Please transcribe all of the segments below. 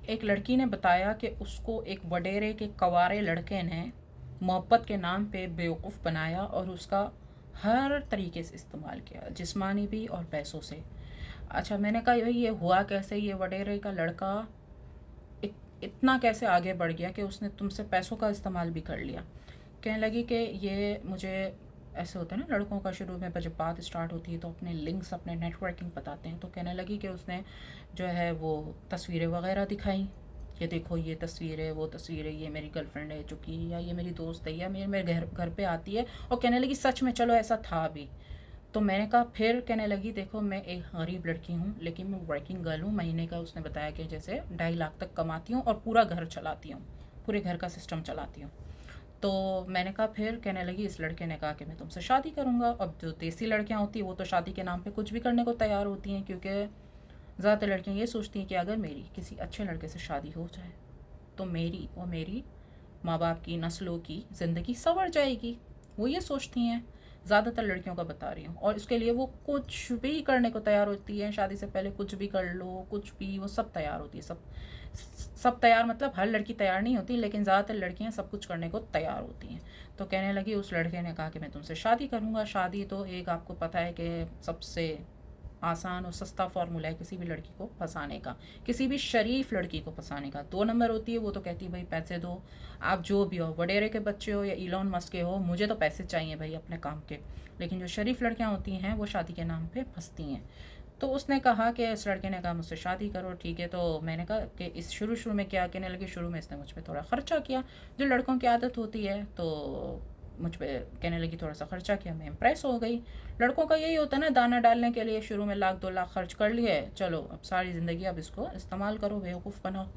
एक लड़की ने बताया कि उसको एक वडेरे के कवारे लड़के ने मोहब्बत के नाम पे बेवकूफ़ बनाया और उसका हर तरीके से इस्तेमाल किया, जिस्मानी भी और पैसों से। अच्छा, मैंने कहा भाई ये हुआ कैसे, ये वडेरे का लड़का इतना कैसे आगे बढ़ गया कि उसने तुमसे पैसों का इस्तेमाल भी कर लिया। कहने लगी कि ये मुझे ऐसे होता है ना, लड़कों का शुरू में जब बात स्टार्ट होती है तो अपने लिंक्स, अपने नेटवर्किंग बताते हैं। तो कहने लगी कि उसने जो है वो तस्वीरें वगैरह दिखाई कि देखो ये तस्वीर है, वो तस्वीर है, ये मेरी गर्लफ्रेंड है चुकी, या ये मेरी दोस्त है, या मेरे घर घर पे आती है। और कहने लगी सच में चलो ऐसा था भी। तो मैंने कहा, फिर कहने लगी देखो मैं एक गरीब लड़की हूँ लेकिन मैं वर्किंग गर्ल हूँ, महीने का उसने बताया कि जैसे 2.5 लाख तक कमाती हूँ और पूरा घर चलाती हूँ, पूरे घर का सिस्टम चलाती हूँ। तो मैंने कहा, फिर कहने लगी इस लड़के ने कहा कि मैं तुमसे शादी करूँगा। अब जो देसी लड़कियाँ होती हैं वो तो शादी के नाम पे कुछ भी करने को तैयार होती हैं, क्योंकि ज़्यादातर लड़कियाँ ये सोचती हैं कि अगर मेरी किसी अच्छे लड़के से शादी हो जाए तो मेरी और मेरी माँ बाप की नस्लों की ज़िंदगी संवर जाएगी। वो ये सोचती हैं, ज़्यादातर लड़कियों का बता रही हूँ। और इसके लिए वो कुछ भी करने को तैयार होती है, शादी से पहले कुछ भी कर लो, कुछ भी, वो सब तैयार होती है। सब सब तैयार, मतलब हर लड़की तैयार नहीं होती, लेकिन ज़्यादातर लड़कियां सब कुछ करने को तैयार होती हैं। तो कहने लगी उस लड़के ने कहा कि मैं तुमसे शादी करूँगा। शादी तो एक आपको पता है कि सबसे आसान और सस्ता फार्मूला है किसी भी लड़की को फंसाने का, किसी भी शरीफ लड़की को फंसाने का। 2 नंबर होती है वो तो कहती है भाई पैसे दो, आप जो भी हो, वडेरे के बच्चे हो या इलॉन मस्क के हो, मुझे तो पैसे चाहिए भाई अपने काम के। लेकिन जो शरीफ लड़कियां होती हैं वो शादी के नाम पे फंसती हैं। तो उसने कहा कि इस लड़के ने कहा मुझसे शादी करो, ठीक है। तो मैंने कहा कि इस शुरू में क्या कहने लगी, शुरू में इसने मुझ पर थोड़ा ख़र्चा किया, जो लड़कों की आदत होती है। तो मुझ पर कहने लगी थोड़ा सा ख़र्चा किया, मैं इम्प्रेस हो गई। लड़कों का यही होता है ना, दाना डालने के लिए शुरू में 1,00,000-2 लाख खर्च कर लिए, चलो अब सारी ज़िंदगी अब इसको इस्तेमाल करो, बेवकूफ़ बनाओ।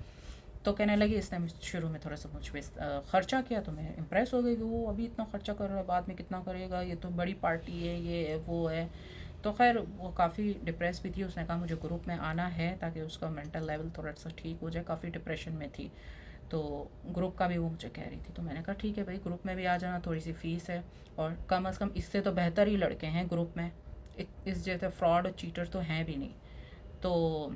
तो कहने लगी इसने शुरू में थोड़ा सा मुझ पर ख़र्चा किया, तो मैं इम्प्रेस हो गई कि वो अभी इतना ख़र्चा कर रहा है, बाद में कितना करेगा, ये तो बड़ी पार्टी है, ये है वो है। तो खैर वो काफ़ी डिप्रेस भी थी। उसने कहा मुझे ग्रुप में आना है ताकि उसका मेंटल लेवल थोड़ा सा ठीक हो जाए, काफ़ी डिप्रेशन में थी। तो ग्रुप का भी वो मुझे कह रही थी। तो मैंने कहा ठीक है भाई, ग्रुप में भी आ जाना, थोड़ी सी फ़ीस है और कम से कम इससे तो बेहतर ही लड़के हैं ग्रुप में, इस जैसे फ्रॉड और चीटर तो हैं भी नहीं। तो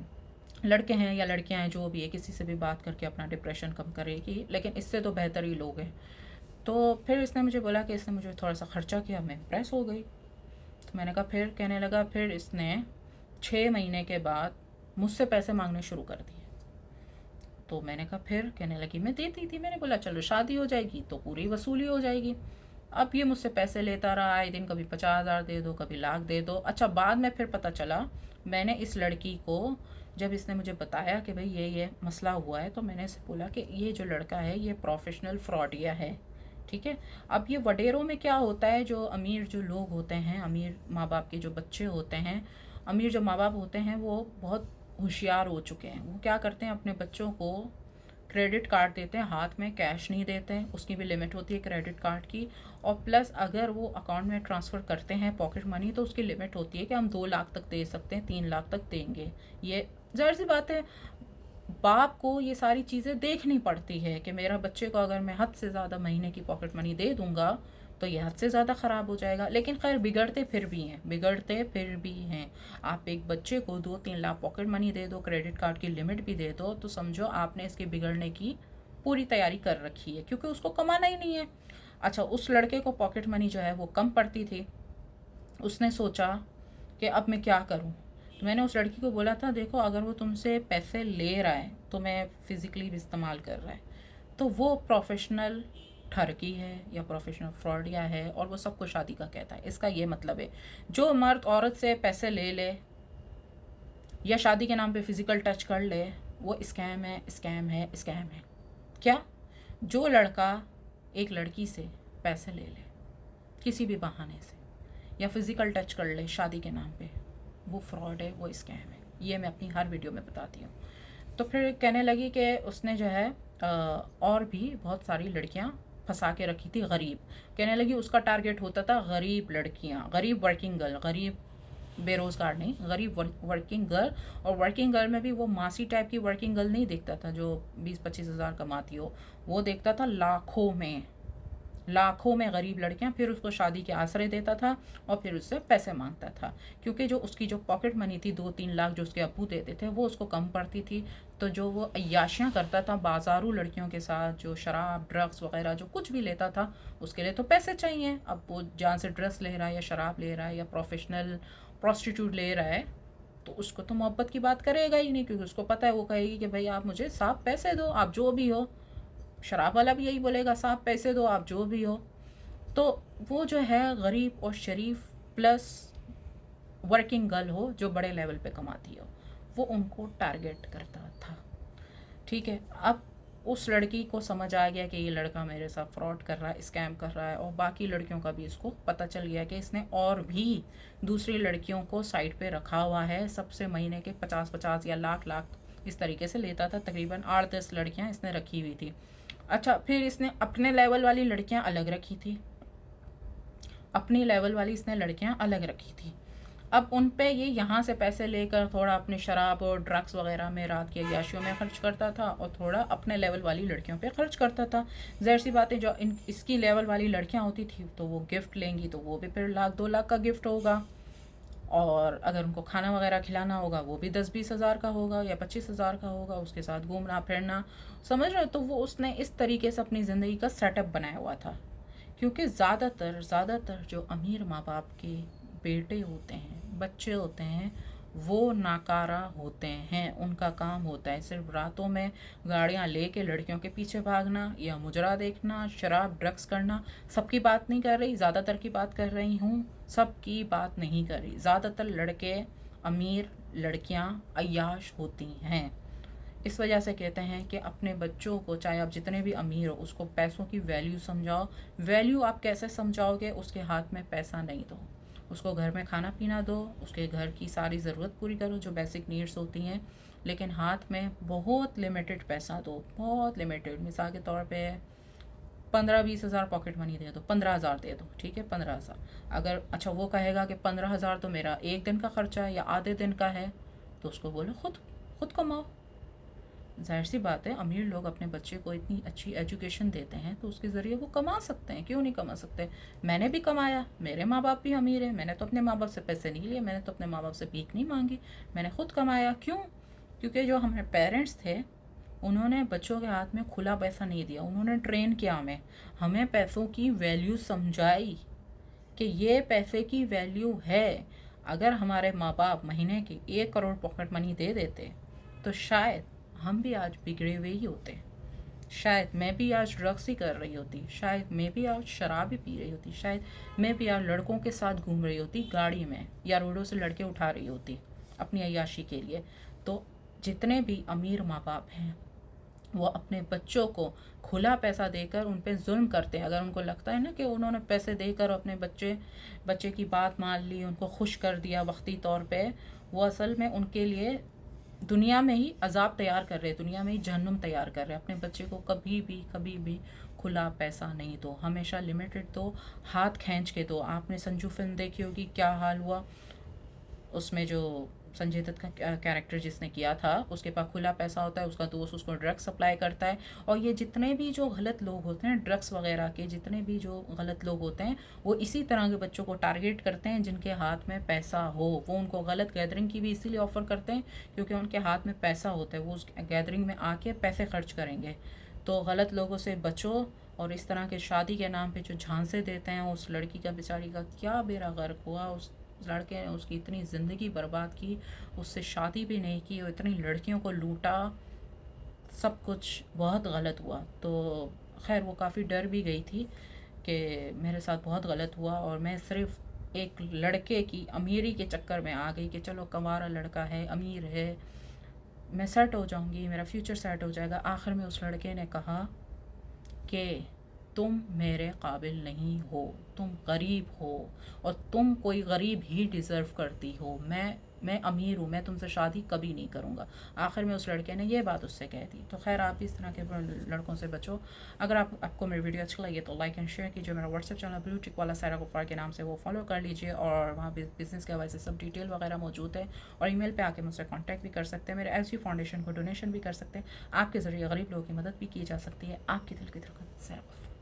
लड़के हैं या लड़कियां हैं जो भी है, किसी से भी बात करके अपना डिप्रेशन कम करेगी, लेकिन इससे तो बेहतर ही लोग हैं। तो फिर इसने मुझे बोला कि इसने मुझे थोड़ा सा ख़र्चा किया, मैं इम्प्रेस हो गई। तो मैंने कहा, फिर कहने लगा, फिर इसने 6 महीने के बाद मुझसे पैसे मांगने शुरू कर दिए। तो मैंने कहा, फिर कहने लगी मैं देती थी। मैंने बोला चलो शादी हो जाएगी तो पूरी वसूली हो जाएगी। अब ये मुझसे पैसे लेता रहा आए दिन, कभी 50,000 दे दो, कभी लाख दे दो। अच्छा, बाद में फिर पता चला, मैंने इस लड़की को, जब इसने मुझे बताया कि भाई ये मसला हुआ है, तो मैंने इसे बोला कि ये जो लड़का है ये प्रोफेशनल फ्रॉडिया है, ठीक है। अब ये वडेरों में क्या होता है, जो अमीर जो लोग होते हैं, अमीर माँ बाप के जो बच्चे होते हैं, अमीर जो माँ बाप होते हैं, वो बहुत होशियार हो चुके हैं। वो क्या करते हैं, अपने बच्चों को क्रेडिट कार्ड देते हैं, हाथ में कैश नहीं देते हैं, उसकी भी लिमिट होती है क्रेडिट कार्ड की। और प्लस अगर वो अकाउंट में ट्रांसफ़र करते हैं पॉकेट मनी, तो उसकी लिमिट होती है कि हम 2 लाख तक दे सकते हैं, 3 लाख तक देंगे। ये जाहिर सी बात है, बाप को ये सारी चीज़ें देखनी पड़ती है कि मेरा बच्चे को अगर मैं हद से ज़्यादा महीने की पॉकेट मनी दे दूंगा तो ये हद से ज़्यादा ख़राब हो जाएगा। लेकिन खैर बिगड़ते फिर भी हैं, बिगड़ते फिर भी हैं। आप एक बच्चे को 2-3 लाख पॉकेट मनी दे दो, क्रेडिट कार्ड की लिमिट भी दे दो, तो समझो आपने इसके बिगड़ने की पूरी तैयारी कर रखी है, क्योंकि उसको कमाना ही नहीं है। अच्छा, उस लड़के को पॉकेट मनी जो है वो कम पड़ती थी। उसने सोचा कि अब मैं क्या करूं। तो मैंने उस लड़की को बोला था, देखो अगर वो तुमसे पैसे ले रहा है तो मैं फ़िज़िकली भी इस्तेमाल कर रहा है, तो वो प्रोफेशनल ठरकी है या प्रोफेशनल फ्रॉडिया है, और वो सबको शादी का कहता है। इसका ये मतलब है, जो मर्द औरत से पैसे ले ले या शादी के नाम पे फ़िज़िकल टच कर ले, वो स्कैम है, स्कैम है, स्कैम है। क्या? जो लड़का एक लड़की से पैसे ले ले किसी भी बहाने से या फिज़िकल टच कर ले शादी के नाम पे, वो फ्रॉड है, वो स्कैम है। ये मैं अपनी हर वीडियो में बताती हूँ। तो फिर कहने लगी कि उसने जो है और भी बहुत सारी लड़कियाँ फंसा के रखी थी, गरीब। कहने लगी उसका टारगेट होता था गरीब लड़कियाँ, गरीब वर्किंग गर्ल, गरीब बेरोज़गार नहीं, गरीब वर्किंग गर्ल। और वर्किंग गर्ल में भी वो मासी टाइप की वर्किंग गर्ल नहीं देखता था जो 20-25 हज़ार कमाती हो, वो देखता था लाखों में, लाखों में गरीब लड़कियां, फिर उसको शादी के आसरे देता था और फिर उससे पैसे मांगता था, क्योंकि जो उसकी जो पॉकेट मनी थी 2-3 लाख जो उसके अब्बू देते थे वो उसको कम पड़ती थी। तो जो वो अय्याशियाँ करता था बाजारू लड़कियों के साथ, जो शराब ड्रग्स वगैरह जो कुछ भी लेता था, उसके लिए तो पैसे चाहिए। अब वो जहाँ से ड्रग्स ले रहा है या शराब ले रहा है या प्रोफेशनल प्रॉस्टिट्यूट ले रहा है, तो उसको तो मोहब्बत की बात करेगा ही नहीं, क्योंकि उसको पता है, वो कहेगी कि भाई आप मुझे साफ पैसे दो, आप जो भी हो। शराब वाला भी यही बोलेगा, साफ पैसे दो, आप जो भी हो। तो वो जो है गरीब और शरीफ प्लस वर्किंग गर्ल हो जो बड़े लेवल पे कमाती हो, वो उनको टारगेट करता था। ठीक है, अब उस लड़की को समझ आ गया कि ये लड़का मेरे साथ फ्रॉड कर रहा है, स्कैम कर रहा है, और बाकी लड़कियों का भी इसको पता चल गया कि इसने और भी दूसरी लड़कियों को साइड पे रखा हुआ है। सबसे महीने के 50-50 या लाख लाख इस तरीके से लेता था। तकरीबन 8-10 लड़कियां इसने रखी हुई थी। अच्छा, फिर इसने अपने लेवल वाली लड़कियां अलग रखी थी, अपनी लेवल वाली इसने लड़कियां अलग रखी थी। अब उन पे ये यहाँ से पैसे लेकर थोड़ा अपने शराब और ड्रग्स वगैरह में, रात की अय्याशियों में खर्च करता था और थोड़ा अपने लेवल वाली लड़कियों पे खर्च करता था। ज़ाहिर सी बात है, जो इसकी लेवल वाली लड़कियाँ होती थी तो वो गिफ्ट लेंगी, तो वो भी फिर 1-2 लाख का गिफ्ट होगा, और अगर उनको खाना वगैरह खिलाना होगा वो भी 10-20 हज़ार का होगा या 25 हज़ार का होगा, उसके साथ घूमना फिरना, समझ रहे हो। तो वो उसने इस तरीके से अपनी ज़िंदगी का सेटअप बनाया हुआ था, क्योंकि ज़्यादातर जो अमीर माँ बाप के बेटे होते हैं, बच्चे होते हैं, वो नाकारा होते हैं। उनका काम होता है सिर्फ रातों में गाड़ियाँ लेके लड़कियों के पीछे भागना या मुजरा देखना, शराब ड्रग्स करना। सबकी बात नहीं कर रही, ज़्यादातर की बात कर रही हूँ, सबकी बात नहीं कर रही। ज़्यादातर लड़के अमीर, लड़कियाँ अय्याश होती हैं। इस वजह से कहते हैं कि अपने बच्चों को, चाहे आप जितने भी अमीर हो, उसको पैसों की वैल्यू समझाओ। वैल्यू आप कैसे समझाओगे? उसके हाथ में पैसा नहीं दो, उसको घर में खाना पीना दो, उसके घर की सारी ज़रूरत पूरी करो जो बेसिक नीड्स होती हैं, लेकिन हाथ में बहुत लिमिटेड पैसा दो, बहुत लिमिटेड। मिसाल के तौर पे 15-20 हज़ार पॉकेट मनी दे दो, 15 हज़ार दे दो, ठीक है, 15 हज़ार। अगर अच्छा वो कहेगा कि 15 हज़ार तो मेरा एक दिन का खर्चा है या आधे दिन का है, तो उसको बोलो खुद खुद कमाओ। ज़ाहिर सी बात है, अमीर लोग अपने बच्चे को इतनी अच्छी एजुकेशन देते हैं तो उसके ज़रिए वो कमा सकते हैं, क्यों नहीं कमा सकते। मैंने भी कमाया, मेरे माँ बाप भी अमीर हैं, मैंने तो अपने माँ बाप से पैसे नहीं लिए, मैंने तो अपने माँ बाप से भीख नहीं मांगी, मैंने खुद कमाया। क्यों? क्योंकि जो हमारे पेरेंट्स थे उन्होंने बच्चों के हाथ में खुला पैसा नहीं दिया, उन्होंने ट्रेन किया हमें, हमें पैसों की वैल्यू समझाई कि ये पैसे की वैल्यू है। अगर हमारे माँ बाप महीने की 1 करोड़ पॉकेट मनी दे देते तो शायद हम भी आज बिगड़े हुए ही होते, शायद मैं भी आज ड्रग्स ही कर रही होती, शायद मैं भी आज शराब ही पी रही होती, शायद मैं भी आज लड़कों के साथ घूम रही होती गाड़ी में, या रोडों से लड़के उठा रही होती अपनी अय्याशी के लिए। तो जितने भी अमीर माँ बाप हैं वो अपने बच्चों को खुला पैसा देकर उन पे जुल्म करते हैं। अगर उनको लगता है ना कि उन्होंने पैसे देकर अपने बच्चे की बात मान ली, उनको खुश कर दिया वक्ती तौर पे, वो असल में उनके लिए दुनिया में ही अजाब तैयार कर रहे हैं, दुनिया में ही जहन्नुम तैयार कर रहे हैं। अपने बच्चे को कभी भी खुला पैसा नहीं दो, हमेशा लिमिटेड दो, हाथ खींच के दो। आपने संजू फिल्म देखी होगी, क्या हाल हुआ, उसमें जो संजय दत्त का कैरेक्टर जिसने किया था, उसके पास खुला पैसा होता है, उसका दोस्त उसको ड्रग्स सप्लाई करता है। और ये जितने भी जो गलत लोग होते हैं, ड्रग्स वगैरह के जितने भी जो गलत लोग होते हैं, वो इसी तरह के बच्चों को टारगेट करते हैं जिनके हाथ में पैसा हो। वो उनको गलत गैदरिंग की भी इसीलिए ऑफ़र करते हैं क्योंकि उनके हाथ में पैसा होता है, वो उस गैदरिंग में आके पैसे खर्च करेंगे। तो गलत लोगों से बचो। और इस तरह के शादी के नाम पे जो झांसे देते हैं, उस लड़की का बेचारी का क्या बेड़ा गर्क हुआ, उस लड़के ने उसकी इतनी ज़िंदगी बर्बाद की, उससे शादी भी नहीं की और इतनी लड़कियों को लूटा, सब कुछ बहुत गलत हुआ। तो खैर वो काफ़ी डर भी गई थी कि मेरे साथ बहुत गलत हुआ और मैं सिर्फ एक लड़के की अमीरी के चक्कर में आ गई कि चलो कंवारा लड़का है, अमीर है, मैं सेट हो जाऊंगी, मेरा फ्यूचर सेट हो जाएगा। आखिर में उस लड़के ने कहा कि तुम मेरे काबिल नहीं हो, तुम गरीब हो और तुम कोई गरीब ही डिज़र्व करती हो। मैं अमीर हूँ, मैं तुमसे शादी कभी नहीं करूँगा। आखिर में उस लड़के ने ये बात उससे कह दी। तो खैर आप इस तरह के लड़कों से बचो। अगर आपको मेरी वीडियो अच्छी लगी तो लाइक एंड शेयर कीजिए। मेरा व्हाट्सएप चैनल ब्लू टिक वाला सायरा गफ्फार के नाम से वो फॉलो कर लीजिए और वहाँ बिज़नेस के हवाले से सब डिटेल वगैरह मौजूद है। और ईमेल पे आके मुझसे कांटेक्ट भी कर सकते हैं। मेरे एसजी फाउंडेशन को डोनेशन भी कर सकते हैं। आपके ज़रिए गरीब लोगों की मदद भी की जा सकती है। आपकी दिल की धड़कन सायरा गफ्फार।